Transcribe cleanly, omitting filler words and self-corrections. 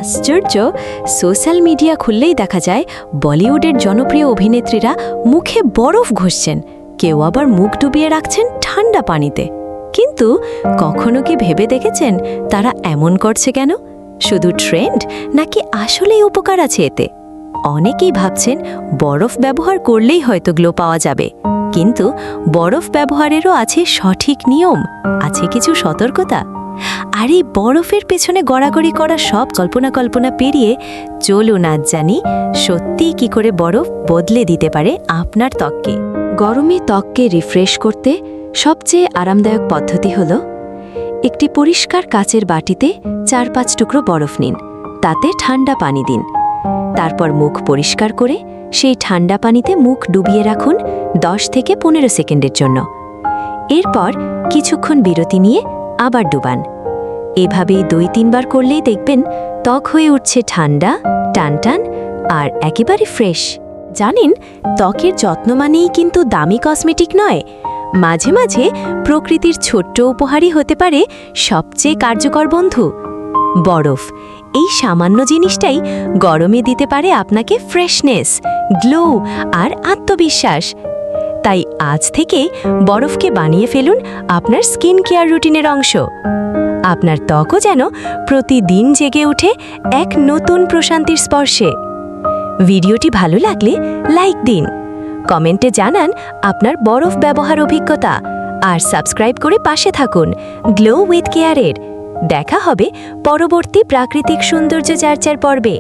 আশ্চর্য, social media খুললেই দেখা যায় বলিউডের জনপ্রিয় অভিনেত্রীরা মুখে বরফ ঘষছেন, কেউ আবার মুখ ডুবিয়ে রাখছেন ঠান্ডা পানিতে। কিন্তু কখনো কি ভেবে দেখেছেন তারা এমন করছে কেন? শুধু ট্রেন্ড নাকি আসলেই উপকার আছে এতে? অনেকেই ভাবছেন বরফ ব্যবহার করলেই হয়তো গ্লো পাওয়া যাবে, কিন্তু বরফ ব্যবহারেরও আছে সঠিক নিয়ম, আছে কিছু সতর্কতা। আর এই বরফের পেছনে গড়াগড়ি করা সব কল্পনা পেরিয়ে চলুন আজ জানি সত্যিই কি করে বরফ বদলে দিতে পারে আপনার ত্বককে। গরমে ত্বককে রিফ্রেশ করতে সবচেয়ে আরামদায়ক পদ্ধতি হল একটি পরিষ্কার কাচের বাটিতে 4-5 টুকরো বরফ নিন, তাতে ঠান্ডা পানি দিন। তারপর মুখ পরিষ্কার করে সেই ঠান্ডা পানিতে মুখ ডুবিয়ে রাখুন 10 থেকে 15 সেকেন্ডের জন্য। এরপর কিছুক্ষণ বিরতি নিয়ে আবার ডুবান। এভাবেই 2-3 বার করলেই দেখবেন ত্বক হয়ে উঠছে ঠান্ডা, টানটান আর একেবারে ফ্রেশ। জানেন, ত্বকের যত্ন মানেই কিন্তু দামি কসমেটিক নয়, মাঝে মাঝে প্রকৃতির ছোট্ট উপহারই হতে পারে সবচেয়ে কার্যকর বন্ধু। বরফ, এই সামান্য জিনিসটাই গরমে দিতে পারে আপনাকে ফ্রেশনেস, গ্লো আর আত্মবিশ্বাস। তাই আজ থেকে বরফকে বানিয়ে ফেলুন আপনার স্কিন কেয়ার রুটিনের অংশ। আপনার ত্বকও যেন প্রতিদিন জেগে ওঠে এক নতুন প্রশান্তির স্পর্শে। ভিডিওটি ভালো লাগলে লাইক দিন, কমেন্টে জানান আপনার বরফ ব্যবহার অভিজ্ঞতা, আর সাবস্ক্রাইব করে পাশে থাকুন গ্লো উইথ কেয়ারের। দেখা হবে পরবর্তী প্রাকৃতিক সৌন্দর্য চর্চার পর্বে।